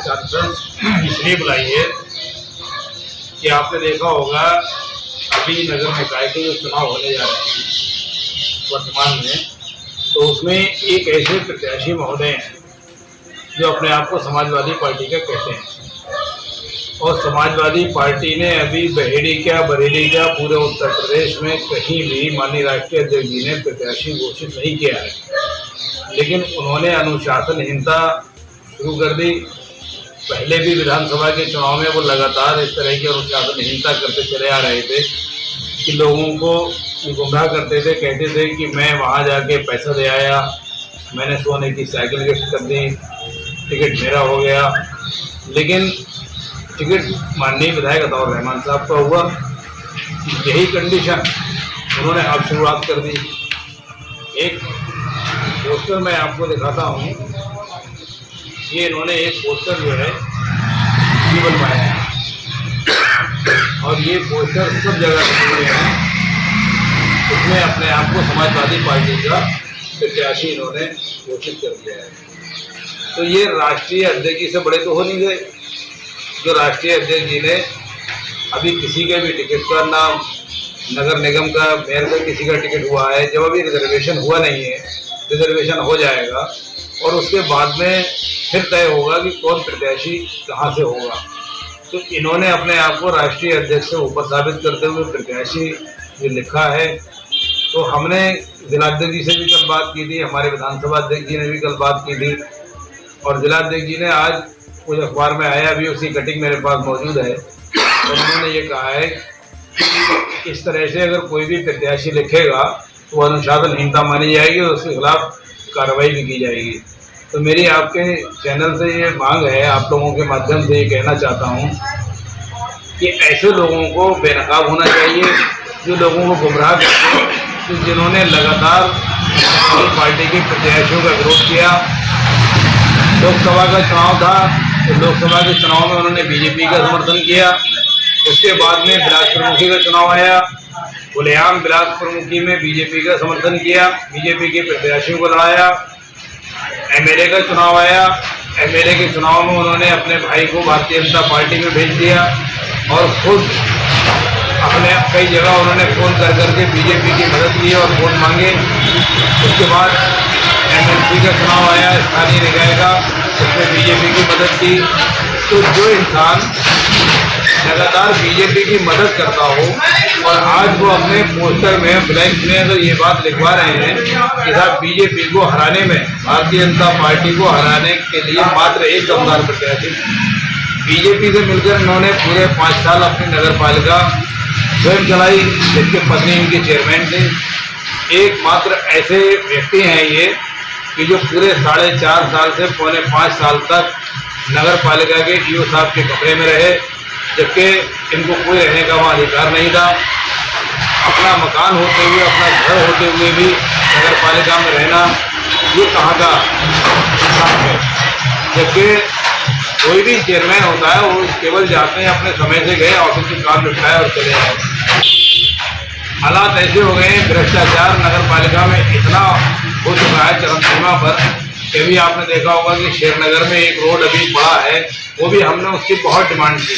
Press conference इसलिए बुलाई है कि आपने देखा होगा अभी नगर निकाय के जो चुनाव होने जा रहे हैं वर्तमान में, तो उसमें एक ऐसे प्रत्याशी महोदय हैं जो अपने आप को समाजवादी पार्टी का कहते हैं, और समाजवादी पार्टी ने अभी बहेड़ी क्या बरेली क्या पूरे उत्तर प्रदेश में कहीं भी माननीय राष्ट्रीय अध्यक्ष जी ने प्रत्याशी घोषित नहीं किया है। लेकिन उन्होंने अनुशासनहीनता शुरू कर दी। पहले भी विधानसभा के चुनाव में वो लगातार इस तरह की अनुशासनहीनता करते चले आ रहे थे कि लोगों को गुमराह करते थे, कहते थे कि मैं वहाँ जाके पैसा दे आया, मैंने सोने की साइकिल गिफ्ट कर दी, टिकट मेरा हो गया। लेकिन टिकट माननीय विधायक अताउर रहमान साहब का हुआ, यही कंडीशन उन्होंने अब शुरुआत कर दी। एक पोस्टर मैं आपको दिखाता हूँ, ये इन्होंने एक पोस्टर जो है ये बनवाया है, और ये पोस्टर सब जगह हुए हैं। उसमें अपने आप को समाजवादी पार्टी का प्रत्याशी इन्होंने घोषित कर दिया है। तो ये राष्ट्रीय अध्यक्ष जी से बड़े तो हो नहीं गए। जो राष्ट्रीय अध्यक्ष जी ने अभी किसी के भी टिकट का नाम, नगर निगम का, मेयर का किसी का टिकट हुआ है, जब अभी रिजर्वेशन हुआ नहीं है, रिजर्वेशन हो जाएगा और उसके बाद में फिर तय होगा कि कौन प्रत्याशी कहाँ से होगा। तो इन्होंने अपने आप को राष्ट्रीय अध्यक्ष से ऊपर साबित करते हुए प्रत्याशी जो लिखा है। तो हमने जिलाध्यक्ष जी से भी कल बात की थी, हमारे विधानसभा अध्यक्ष जी ने भी कल बात की थी, और जिलाध्यक्ष जी ने आज कुछ अखबार में आया भी, उसकी कटिंग मेरे पास मौजूद है, और उन्होंने ये कहा है कि इस तरह से अगर कोई भी प्रत्याशी लिखेगा तो अनुशासनहीनता मानी जाएगी और उसके खिलाफ कार्रवाई भी की जाएगी। तो मेरी आपके चैनल से ये मांग है, आप लोगों के माध्यम से ये कहना चाहता हूँ कि ऐसे लोगों को बेनकाब होना चाहिए जो लोगों को गुमराह करते हैं, तो जिन्होंने लगातार पार्टी के प्रत्याशियों का विरोध किया। लोकसभा का चुनाव था, तो लोकसभा के चुनाव में उन्होंने बीजेपी का समर्थन किया। उसके बाद में बिलासपुरमुखी का चुनाव आया, खुलेआम बिलासपुरमुखी में बीजेपी का समर्थन किया, बीजेपी के प्रत्याशियों को लड़ाया। एमएलए का चुनाव आया, एमएलए के चुनाव में उन्होंने अपने भाई को भारतीय जनता पार्टी में भेज दिया, और खुद अपने कई जगह उन्होंने फोन कर करके बीजेपी की मदद ली और वोट मांगे। उसके बाद एमएलसी का चुनाव आया, स्थानीय निकाय का, उसमें बीजेपी की मदद की। तो जो इंसान लगातार बीजेपी की मदद करता हो और आज वो अपने पोस्टर में ब्लैंक में अगर ये बात लिखवा रहे हैं कि साहब बीजेपी को हराने में, भारतीय जनता पार्टी को हराने के लिए मात्र एक दमदार प्रत्याशी, बीजेपी से मिलकर इन्होंने पूरे 5 साल अपनी नगर पालिका स्वयं चलाई, जिसके पत्नी इनके चेयरमैन थे। एकमात्र ऐसे व्यक्ति हैं ये कि जो पूरे 4.5 साल से पौने 5 साल तक नगर पालिका के डीओ साहब के कमरे में रहे, जबकि इनको कोई रहने का वहाँ अधिकार नहीं था। अपना मकान होते हुए, अपना घर होते हुए भी नगर पालिका में रहना, ये कहाँ का काम है? जबकि कोई भी चेयरमैन होता है वो केवल जाते हैं, अपने समय से गए, ऑफिस के काम निपटाए और चले आए। हालात ऐसे हो गए हैं, भ्रष्टाचार नगर पालिका में इतना हो चुका है चरम सीमा पर। कभी आपने देखा होगा कि शेरनगर में एक रोड अभी पड़ा है, वो भी हमने उसकी बहुत डिमांड की।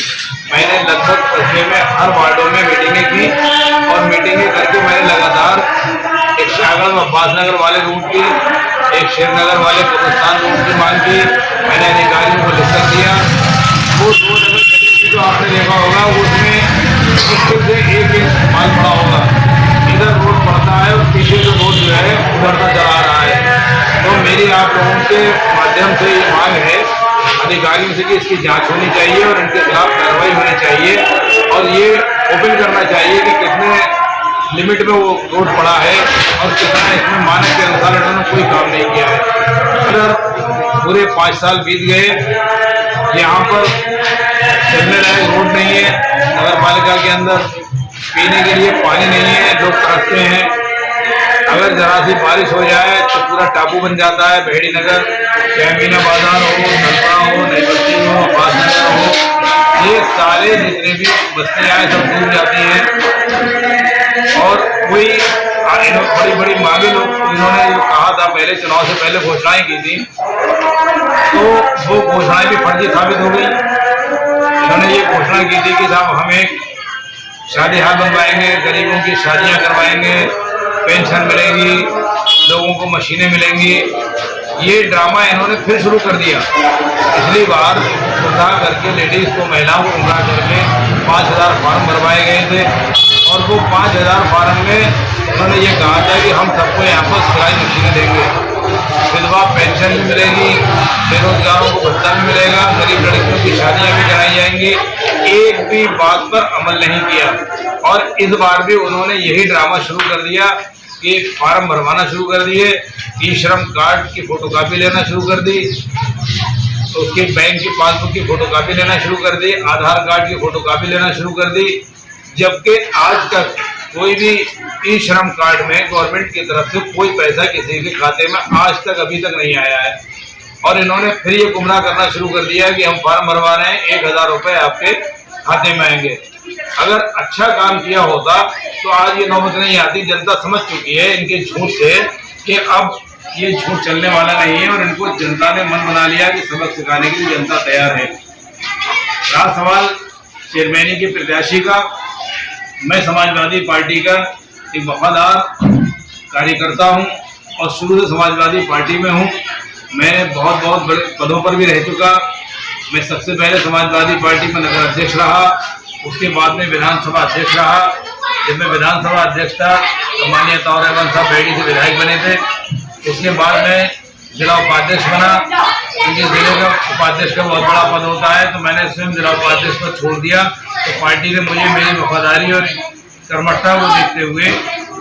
मैंने लगभग कस्बे में हर वार्डों में मीटिंगें की, और मीटिंगें करके मैंने लगातार एक शाहगढ़ अब्बास नगर वाले रूट की, एक शेरनगर वाले कब्रिस्तान रूट की मांग की। मैंने अधिकारियों को लिख दिया। वो रोड अगर जो आपने देखा होगा उसमें मुश्किल से एक माल पड़ा होगा, इधर रोड पड़ता है और पीछे जो रोड जो है उधरता चला रहा है। तो मेरी आप लोगों के माध्यम से ये मांग है अधिकारियों से कि इसकी जांच होनी चाहिए और इनके खिलाफ कार्रवाई होनी चाहिए, और ये ओपन करना चाहिए कि कितने लिमिट में वो रोड पड़ा है और कितना इसमें मानक के अनुसार इन्होंने कोई काम नहीं किया है। अगर पूरे 5 साल बीत गए, यहाँ पर चलने लायक रोड नहीं है, नगर पालिका के अंदर पीने के लिए पानी नहीं है, लोग तरसते हैं। अगर जरा सी बारिश हो जाए तो पूरा टापू बन जाता है बहेड़ी नगर, चाहे मीना बाजार हो, नलपड़ा हो, नईबस्ती हो, अब्बास नगर हो, ये सारे जितने भी बस्तियाँ हैं सब डूब जाती हैं। और कोई बड़ी बड़ी मांगे लोग इन्होंने जो कहा था, पहले चुनाव से पहले घोषणाएं की थी तो वो घोषणाएं भी फर्जी साबित हो गई। इन्होंने ये घोषणा की थी कि साहब हम एक शादी हाल बनवाएंगे, गरीबों की शादियां करवाएंगे, पेंशन मिलेगी, लोगों को मशीनें मिलेंगी। ये ड्रामा इन्होंने फिर शुरू कर दिया। पिछली बार गुमराह करके लेडीज को, महिलाओं को गुमराह करके 5000 फार्म भरवाए गए थे और वो 5000 फार्म में उन्होंने ये कहा था कि हम सबको यहाँ पर सिलाई मशीनें देंगे, विधवा पेंशन भी मिलेगी, बेरोजगारों को भत्ता भी मिलेगा, गरीब लड़कियों की शादियां भी कराई जाएंगी। एक भी बात पर अमल नहीं किया और इस बार भी उन्होंने यही ड्रामा शुरू कर दिया कि फार्म भरवाना शुरू कर दिए, ई श्रम कार्ड की फोटोकॉपी लेना शुरू कर दी, तो उसके बैंक की पासबुक की फोटोकॉपी लेना शुरू कर दी, आधार कार्ड की फोटोकॉपी लेना शुरू कर दी। जबकि आज तक कोई भी ई श्रम कार्ड में गवर्नमेंट की तरफ से कोई पैसा किसी के खाते में आज तक अभी तक नहीं आया है। और इन्होंने फिर ये गुमराह करना शुरू कर दिया कि हम फार्म भरवा रहे हैं, 1000 रुपये आपके खाते में आएंगे। अगर अच्छा काम किया होता तो आज ये नौबत नहीं आती। जनता समझ चुकी है इनके झूठ से कि अब ये झूठ चलने वाला नहीं है और इनको जनता ने मन बना लिया कि सबक सिखाने के लिए जनता तैयार है। रहा सवाल चेयरमैनी के प्रत्याशी का, मैं समाजवादी पार्टी का एक वफादार कार्यकर्ता हूं और शुरू से समाजवादी पार्टी में हूं। मैं बहुत बड़े पदों पर भी रह चुका। मैं सबसे पहले समाजवादी पार्टी में नगर अध्यक्ष रहा, उसके बाद में विधानसभा अध्यक्ष रहा। जब मैं विधानसभा अध्यक्ष था तो माननीय ताऊ रहमान साहब बेटी से विधायक बने थे। उसके बाद में जिला उपाध्यक्ष बना, क्योंकि जिले का उपाध्यक्ष का बहुत बड़ा पद होता है, तो मैंने स्वयं जिला उपाध्यक्ष को छोड़ दिया। तो पार्टी ने मुझे मेरी वफादारी और कर्मठता को देखते हुए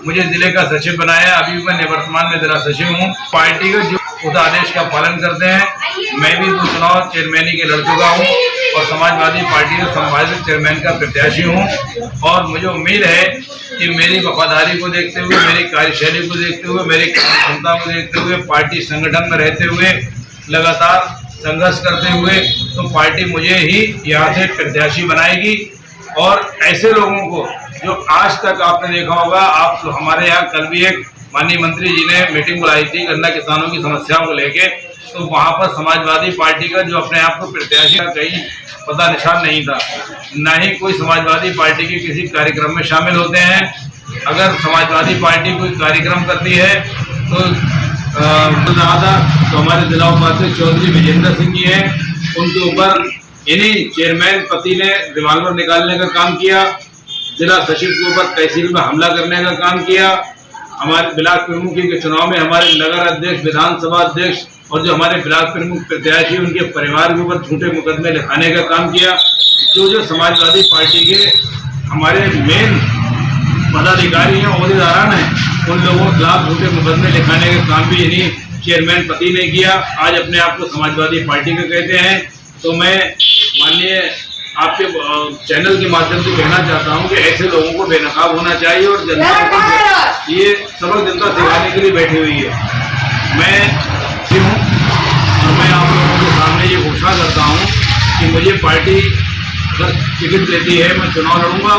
मुझे जिले का सचिव बनाया। अभी मैं निवर्तमान में जिला सचिव हूँ। पार्टी का जो उस आदेश का पालन करते हैं। मैं भी 2 चुनाव चेयरमैनी के लड़ चुका हूँ और समाजवादी पार्टी के संभावित चेयरमैन का प्रत्याशी हूँ और मुझे उम्मीद है कि मेरी वफादारी को देखते हुए, मेरी कार्यशैली को देखते हुए, मेरी क्षमता को देखते हुए, पार्टी संगठन में रहते हुए, लगातार संघर्ष करते हुए, तो पार्टी मुझे ही यहाँ से प्रत्याशी बनाएगी। और ऐसे लोगों को जो आज तक आपने देखा होगा, आप हमारे यहाँ कल भी एक माननीय मंत्री जी ने मीटिंग बुलाई थी गन्ना किसानों की समस्याओं को लेके, तो वहाँ पर समाजवादी पार्टी का जो अपने आप को प्रत्याशी का कहीं पता निशान नहीं था, न ही कोई समाजवादी पार्टी के किसी कार्यक्रम में शामिल होते हैं। अगर समाजवादी पार्टी कोई कार्यक्रम करती है तो तो हमारे जिला उपाध्यक्ष चौधरी विजेंद्र सिंह जी हैं, उनके ऊपर इन्हीं चेयरमैन पति ने रिवाल्वर निकालने का काम किया, जिला सचिव के ऊपर तहसील में हमला करने का काम किया। हमारे ब्लॉक प्रमुख के चुनाव में हमारे नगर अध्यक्ष, विधानसभा अध्यक्ष और जो हमारे ब्लॉक प्रमुख प्रत्याशी उनके परिवार के ऊपर झूठे मुकदमे लिखाने का काम किया। जो समाजवादी पार्टी के हमारे मेन पदाधिकारी हैं, ओहदेदारान हैं, उन लोगों के खिलाफ झूठे मुकदमे लिखाने का काम भी इन्हीं चेयरमैन पति ने किया। आज अपने आप को समाजवादी पार्टी का कहते हैं। तो मैं माननीय आपके चैनल के माध्यम से कहना चाहता हूं कि ऐसे लोगों को बेनकाब होना चाहिए और जनता को ये सबक जनता सिखाने के लिए बैठी हुई है। मैं हूँ और मैं आप लोगों के सामने ये घोषणा करता हूँ कि मुझे पार्टी अगर टिकट देती है, मैं चुनाव लड़ूंगा।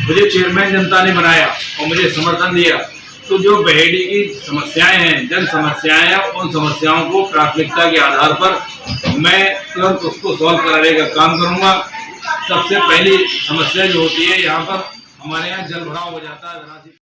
मुझे चेयरमैन जनता ने बनाया और मुझे समर्थन दिया, तो जो बहेड़ी की समस्याएं हैं, जन समस्याएं हैं, उन समस्याओं को प्राथमिकता के आधार पर मैं तुरंत उसको सॉल्व कराने का काम करूंगा। सबसे पहली समस्या जो होती है यहाँ पर, हमारे यहाँ जल भराव हो जाता है।